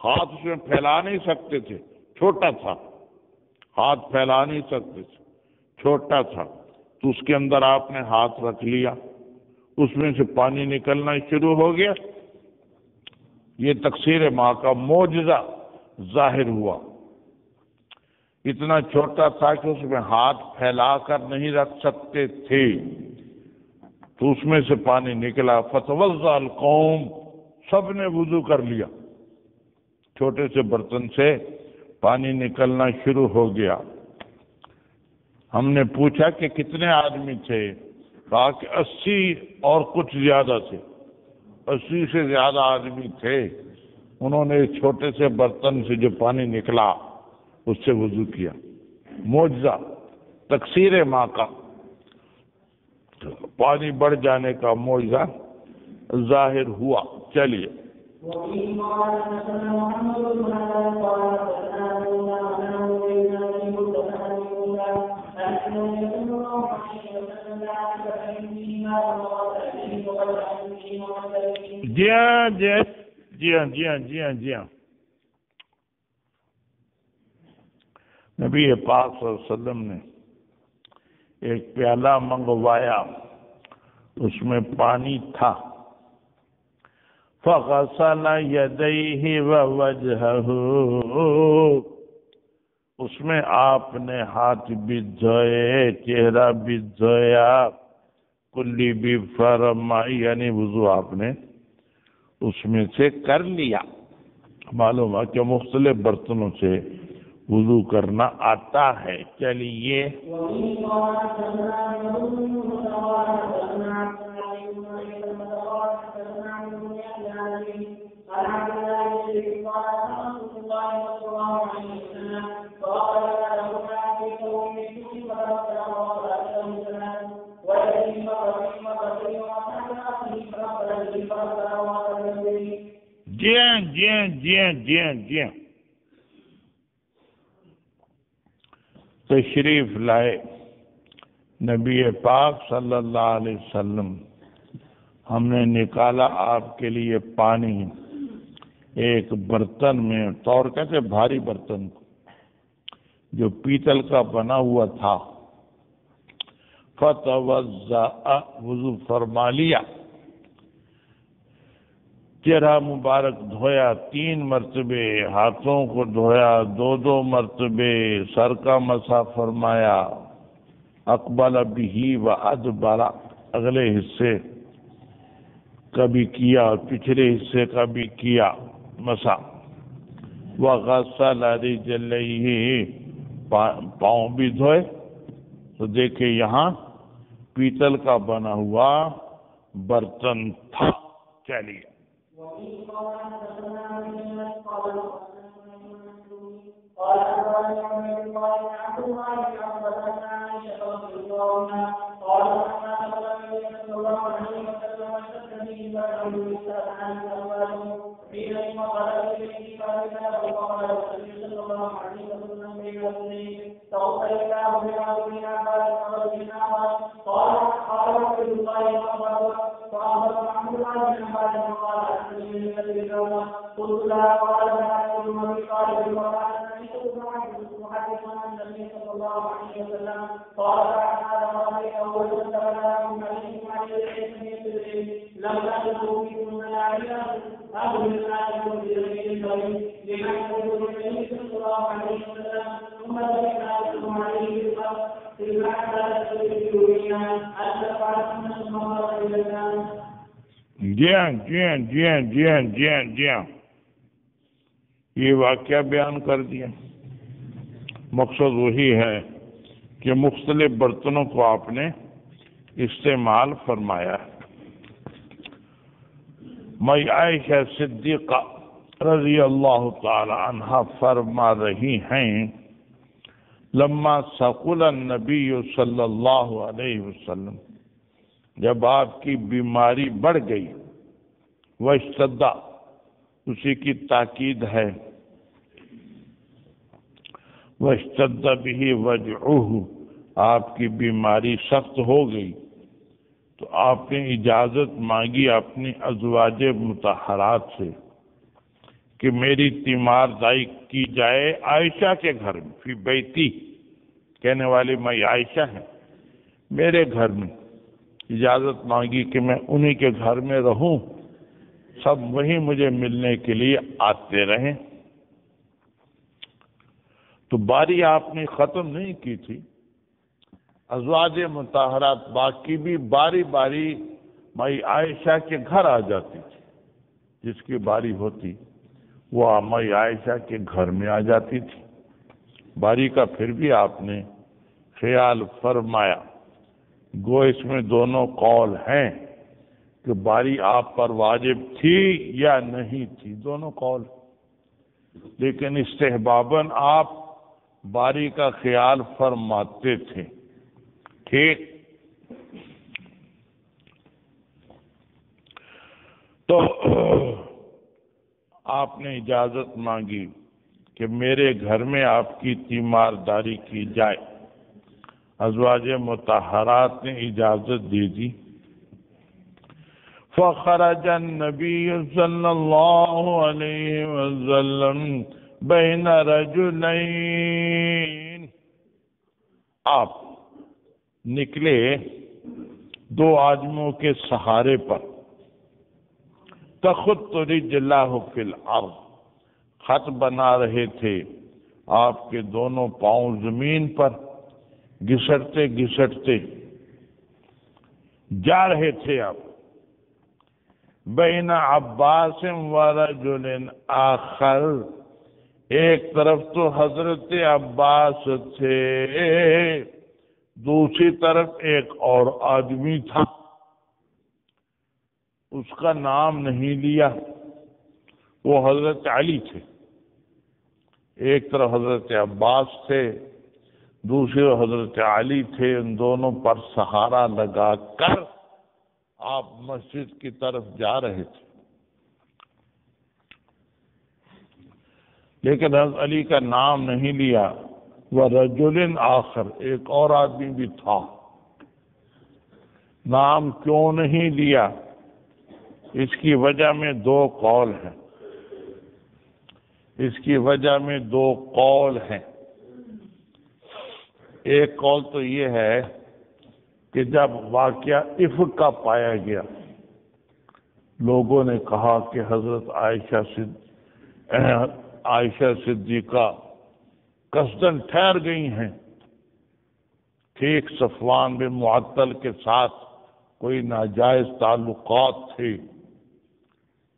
Speaker 2: ہاتھ اس میں پھیلا نہیں سکتے تھے، چھوٹا تھا، ہاتھ پھیلا نہیں سکتے تھے، چھوٹا تھا، تو اس کے اندر آپ نے ہاتھ رکھ لیا، اس میں سے پانی نکلنا شروع ہو گیا۔ یہ تقصیر ماں کا معجزہ ظاہر ہوا۔ اتنا چھوٹا تھا کہ اس میں ہاتھ پھیلا کر نہیں رکھ سکتے تھے، تو اس میں سے پانی نکلا۔ فتوضأ القوم، سب نے وضو کر لیا، چھوٹے سے برتن سے پانی نکلنا شروع ہو گیا۔ ہم نے پوچھا کہ کتنے آدمی تھے؟ کہا کہ 80 اور کچھ زیادہ تھے، 80 سے زیادہ آدمی تھے۔ انہوں نے اس چھوٹے سے برتن سے جو پانی نکلا اس سے وضو کیا۔ معجزہ، تقصیر ماں کا، پانی بڑھ جانے کا معجزہ ظاہر ہوا۔ چلیے جی ہاں جی ہاں جی ہاں جی ہاں جی ہاں جی ہاں نبی پاک صلی اللہ علیہ وسلم نے ایک پیالہ منگوایا، اس میں پانی تھا۔ فغسل یدیہ ووجہہ، اس میں آپ نے ہاتھ بھی دھوئے، چہرہ بھی دھویا، کلی بھی فرمائی، یعنی وضو آپ نے اس میں سے کر لیا۔ معلوم ہے کہ مختلف برتنوں سے وضو کرنا آتا ہے۔ چلیے جی ہاں جی ہاں جی ہاں جی ہاں جی ہاں تشریف لائے نبی پاک صلی اللہ علیہ وسلم۔ ہم نے نکالا آپ کے لیے پانی ایک برتن میں، طور کہتے بھاری برتن کو، جو پیتل کا بنا ہوا تھا۔ فتوضأ، وضو فرما لیا، چہرہ مبارک دھویا 3 مرتبے، ہاتھوں کو دھویا 2 مرتبے، سر کا مسح فرمایا، اقبل بہ وادبر، اگلے حصے کا بھی کیا اور پچھلے حصے کا بھی کیا مسح۔ وغسل رجلیہ، پاؤں بھی دھوئے۔ تو دیکھیں یہاں پیتل کا بنا ہوا برتن تھا۔ چلیے جی ہاں جی ہاں جی ہاں جی ہاں جی ہاں جی ہاں یہ واقعہ بیان کر دیا۔ مقصد وہی ہے کہ مختلف برتنوں کو آپ نے استعمال فرمایا۔ میں عائشہ صدیقہ رضی اللہ تعالی عنہ فرما رہی ہیں، لما ثقل النبی صلی اللہ علیہ وسلم، جب آپ کی بیماری بڑھ گئی، واشتد، اسی کی تاکید ہے، واشتد بہ وجعہ، آپ کی بیماری سخت ہو گئی، تو آپ نے اجازت مانگی اپنی ازواج مطہرات سے کہ میری تیمارداری کی جائے عائشہ کے گھر میں، فی بیتی، کہنے والی میں عائشہ ہیں، میرے گھر میں اجازت مانگی کہ میں انہی کے گھر میں رہوں، سب وہیں مجھے ملنے کے لیے آتے رہیں۔ تو باری آپ نے ختم نہیں کی تھی، ازواج مطہرات باقی بھی باری باری مائی عائشہ کے گھر آ جاتی تھی، جس کی باری ہوتی وہ مائی عائشہ کے گھر میں آ جاتی تھی۔ باری کا پھر بھی آپ نے خیال فرمایا، گو اس میں دونوں قول ہیں کہ باری آپ پر واجب تھی یا نہیں تھی، دونوں قول، لیکن استحباباً آپ باری کا خیال فرماتے تھے۔ ٹھیک، تو آپ نے اجازت مانگی کہ میرے گھر میں آپ کی تیمارداری کی جائے، ازواج مطہرات نے اجازت دے دی۔ فخرج النبی صلی اللہ علیہ وسلم بین رجلین، آپ نکلے دو آدمیوں کے سہارے پر، تخط رجلہ فی الارض، خط بنا رہے تھے آپ کے دونوں پاؤں زمین پر، گھسٹتے گھسٹتے جا رہے تھے آپ۔ بین عباس و رجل آخر، ایک طرف تو حضرت عباس تھے، دوسری طرف ایک اور آدمی تھا، اس کا نام نہیں لیا، وہ حضرت علی تھے۔ ایک طرف حضرت عباس تھے، دوسرے حضرت علی تھے، ان دونوں پر سہارا لگا کر آپ مسجد کی طرف جا رہے تھے، لیکن حضرت علی کا نام نہیں لیا۔ وَرَجُلٍ آخر، ایک اور آدمی بھی تھا، نام کیوں نہیں لیا؟ اس کی وجہ میں دو قول ہیں، اس کی وجہ میں دو قول ہیں۔ ایک قول تو یہ ہے کہ جب واقعہ افک کا پایا گیا، لوگوں نے کہا کہ حضرت عائشہ صدیقہ قصداً ٹھہر گئی ہیں، ٹھیک صفوان بن معطل کے ساتھ کوئی ناجائز تعلقات تھے،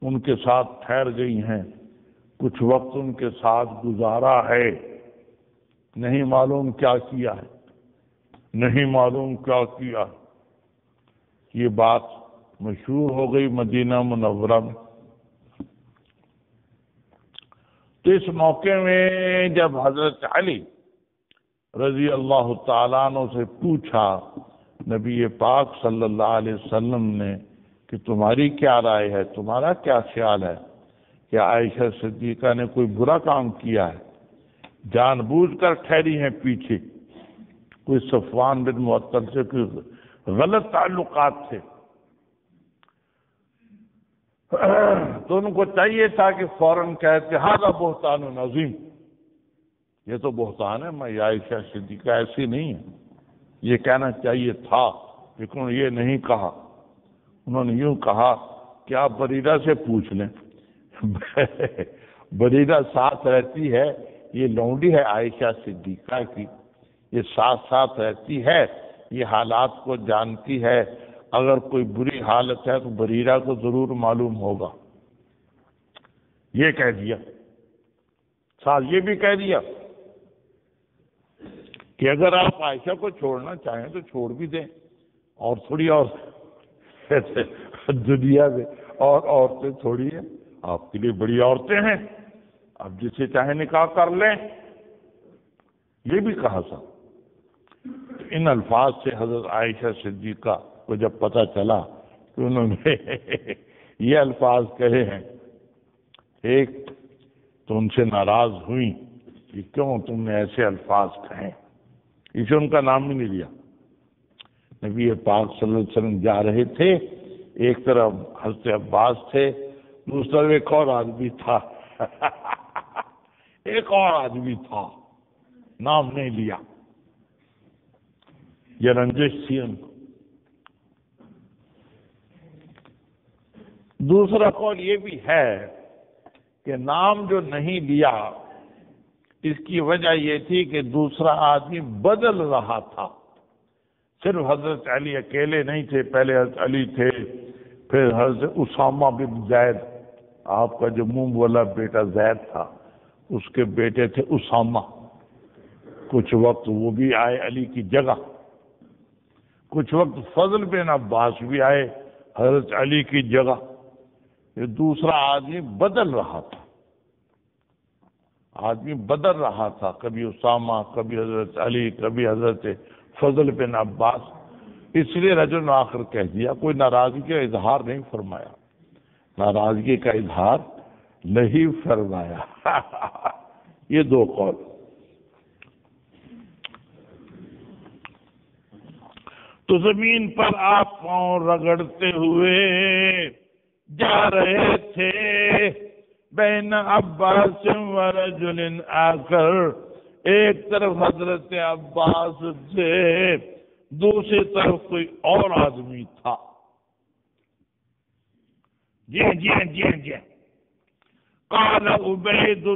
Speaker 2: ان کے ساتھ ٹھہر گئی ہیں، کچھ وقت ان کے ساتھ گزارا ہے، نہیں معلوم کیا کیا ہے، نہیں معلوم کیا کیا۔ یہ بات مشہور ہو گئی مدینہ منورہ میں۔ تو اس موقع میں جب حضرت علی رضی اللہ تعالیٰ عنہ سے پوچھا نبی پاک صلی اللہ علیہ وسلم نے کہ تمہاری کیا رائے ہے، تمہارا کیا خیال ہے کہ عائشہ صدیقہ نے کوئی برا کام کیا ہے، جان بوجھ کر ٹھہری ہیں پیچھے، کوئی صفوان بن معطل سے کوئی غلط تعلقات تھے، تو ان کو چاہیے تھا کہ فوراً کہتے ھذا بہتان عظیم، یہ تو بہتان ہے، میں عائشہ صدیقہ ایسی نہیں ہے، یہ کہنا چاہیے تھا، لیکن انہوں نے یہ نہیں کہا، انہوں نے یوں کہا کہ آپ بریرہ سے پوچھ لیں، بریرہ ساتھ رہتی ہے، یہ لونڈی ہے عائشہ صدیقہ کی، یہ ساتھ ساتھ رہتی ہے، یہ حالات کو جانتی ہے، اگر کوئی بری حالت ہے تو بریرہ کو ضرور معلوم ہوگا، یہ کہہ دیا، ساتھ یہ بھی کہہ دیا کہ اگر آپ عائشہ کو چھوڑنا چاہیں تو چھوڑ بھی دیں، اور تھوڑی اور دنیا میں اور عورتیں تھوڑی ہیں، آپ کے لیے بڑی عورتیں ہیں، آپ جسے چاہیں نکاح کر لیں، یہ بھی کہا تھا۔ ان الفاظ سے حضرت عائشہ صدیقہ کو جب پتہ چلا کہ انہوں نے یہ الفاظ کہے ہیں، ایک تو ان سے ناراض ہوئی کہ کیوں تم نے ایسے الفاظ کہیں، اسے ان کا نام بھی نہیں لیا، نبی پاک صلی اللہ علیہ وسلم جا رہے تھے، ایک طرف حضرت عباس تھے، دوسرا ایک اور آدمی تھا ایک اور آدمی تھا، نام نہیں لیا، یہ رنجش تھی ان کو۔ دوسرا قول یہ بھی ہے کہ نام جو نہیں لیا اس کی وجہ یہ تھی کہ دوسرا آدمی بدل رہا تھا، صرف حضرت علی اکیلے نہیں تھے، پہلے حضرت علی تھے، پھر حضرت اسامہ بن زید، آپ کا جو منہ والا بیٹا زید تھا اس کے بیٹے تھے اسامہ، کچھ وقت وہ بھی آئے علی کی جگہ، کچھ وقت فضل بن عباس بھی آئے حضرت علی کی جگہ، یہ دوسرا آدمی بدل رہا تھا، آدمی بدل رہا تھا، کبھی اسامہ، کبھی حضرت علی، کبھی حضرت فضل بن عباس، اس لیے رجل آخر کہہ دیا، کوئی ناراضگی کا اظہار نہیں فرمایا، ناراضگی کا اظہار نہیں فرمایا یہ دو قول۔ تو زمین پر آپ پاؤں رگڑتے ہوئے جا رہے تھے، بین عباس و رجل آخر، ایک طرف حضرت عباس تھے، دوسری طرف کوئی اور آدمی تھا۔ جی قال عبید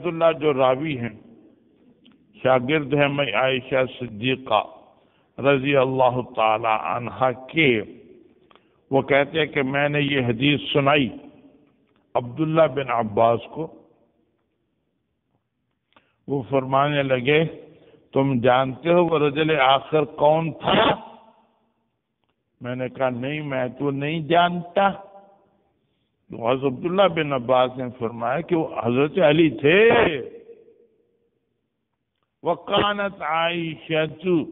Speaker 2: اللہ جو راوی ہیں، شاگرد ہیں میں عائشہ صدیقہ رضی اللہ تعالی عنہا کے، وہ کہتے ہیں کہ میں نے یہ حدیث سنائی عبداللہ بن عباس کو، وہ فرمانے لگے تم جانتے ہو وہ رجل آخر کون تھا؟ میں نے کہا نہیں، میں تو نہیں جانتا۔ تو حضرت عبداللہ بن عباس نے فرمایا کہ وہ حضرت علی تھے۔ وَقَانَتْ عَائِشَةُ،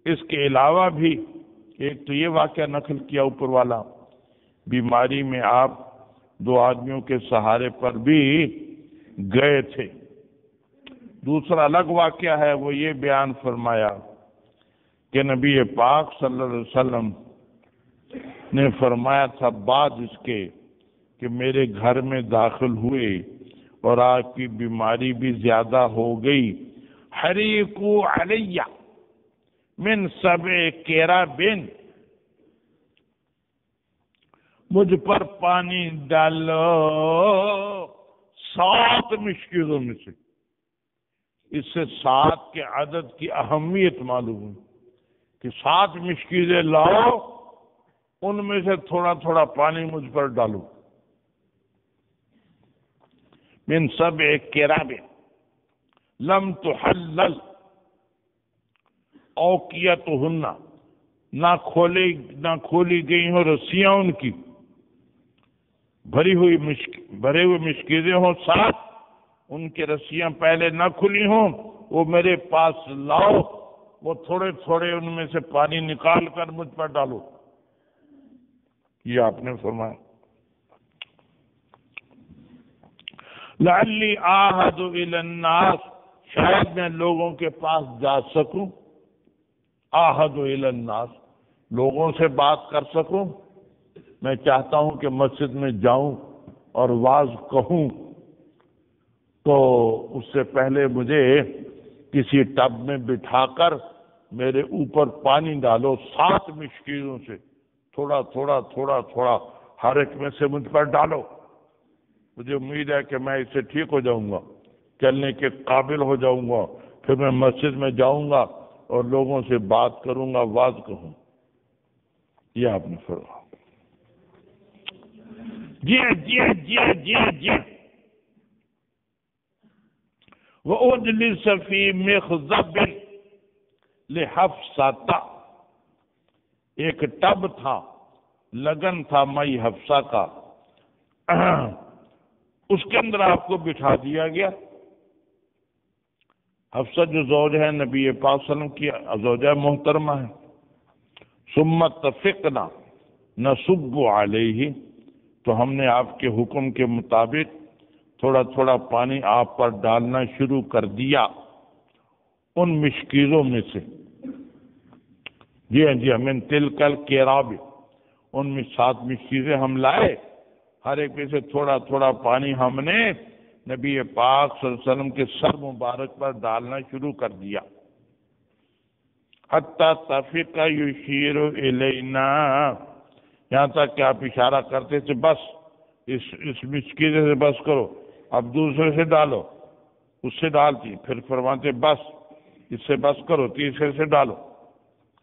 Speaker 2: اس کے علاوہ بھی ایک تو یہ واقعہ نقل کیا اوپر والا، بیماری میں آپ دو آدمیوں کے سہارے پر بھی گئے تھے، دوسرا الگ واقعہ ہے، وہ یہ بیان فرمایا کہ نبی پاک صلی اللہ علیہ وسلم نے فرمایا تھا بعد اس کے کہ میرے گھر میں داخل ہوئے اور آپ کی بیماری بھی زیادہ ہو گئی، حریقو علیہ من 7 کیرابین، مجھ پر پانی ڈالو 7 مشکلوں میں سے۔ اس سے 7 کے عدد کی اہمیت معلوم ہوئی کہ 7 مشکلیں لاؤ، ان میں سے تھوڑا تھوڑا پانی مجھ پر ڈالو۔ من 7 کیرابین لم تحلل اوقیتہن، نہ کھولی گئی ہوں رسیاں ان کی، بھرے ہوئے مشکلیں ہوں 7، ان کی رسیاں پہلے نہ کھلی ہوں، وہ میرے پاس لاؤ، وہ تھوڑے تھوڑے ان میں سے پانی نکال کر مجھ پر ڈالو، یہ آپ نے فرمایا۔ لعلی آہد الی الناس، شاید میں لوگوں کے پاس جا سکوں، آہد الی الناس، لوگوں سے بات کر سکوں، میں چاہتا ہوں کہ مسجد میں جاؤں اور واز کہوں، تو اس سے پہلے مجھے کسی ٹب میں بٹھا کر میرے اوپر پانی ڈالو 7 مشکلوں سے، تھوڑا تھوڑا تھوڑا تھوڑا ہر ایک میں سے مجھ پر ڈالو، مجھے امید ہے کہ میں اس سے ٹھیک ہو جاؤں گا، چلنے کے قابل ہو جاؤں گا، پھر میں مسجد میں جاؤں گا اور لوگوں سے بات کروں گا، واز کہوں۔ یہ آپ نے فرمایا۔ جی وَأُجْلِسَ فِي مِخْزَبٍ لِحَفْصَةَ، ایک ٹب تھا، لگن تھا مائی حفصہ کا، اس کے اندر آپ کو بٹھا دیا گیا۔ حفصہ جو زوج ہے نبی پاک صلی اللہ علیہ وسلم کی زوجہ محترمہ ہے۔ ثم اتفقنا نصب علیہ، تو ہم نے آپ کے حکم کے مطابق تھوڑا تھوڑا پانی آپ پر ڈالنا شروع کر دیا ان مشکیزوں میں سے۔ جی ہاں من تلکل کیراب، ان میں 7 مشکیزیں ہم لائے، ہر ایک میں سے تھوڑا تھوڑا پانی ہم نے نبی پاک صلی اللہ علیہ وسلم کے سر مبارک پر ڈالنا شروع کر دیا۔ حتی تفیق یشیر الینا، یہاں تک کہ آپ اشارہ کرتے تھے بس اس مشکیزے سے بس کرو، اب دوسرے سے ڈالو، اس سے ڈالتی، پھر فرماتے بس اس سے بس کرو، تیسرے سے ڈالو۔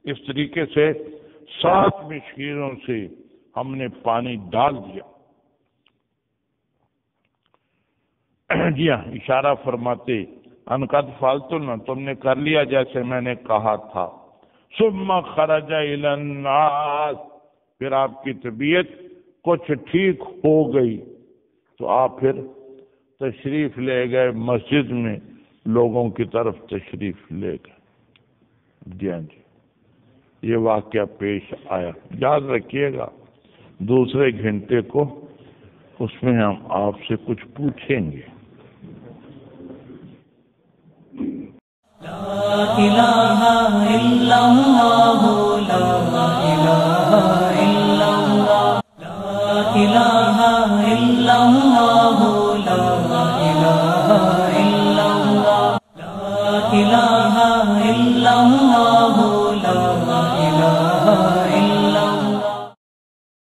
Speaker 2: اس طریقے سے 7 مشکیزوں سے ہم نے پانی ڈال دیا۔ جی ہاں، اشارہ فرماتے ان قد فعلتن، تم نے کر لیا جیسے میں نے کہا تھا۔ ثم خرج الی الناس، پھر آپ کی طبیعت کچھ ٹھیک ہو گئی تو آپ پھر تشریف لے گئے مسجد میں، لوگوں کی طرف تشریف لے گئے۔ جی ہاں جی، یہ واقعہ پیش آیا۔ یاد رکھیے گا دوسرے گھنٹے کو اس میں ہم آپ سے کچھ پوچھیں گے۔
Speaker 1: لا الہ الا اللہ، لا الہ الا اللہ، لا الہ الا اللہ، لا الہ الا اللہ، لا الہ الا اللہ، لا الہ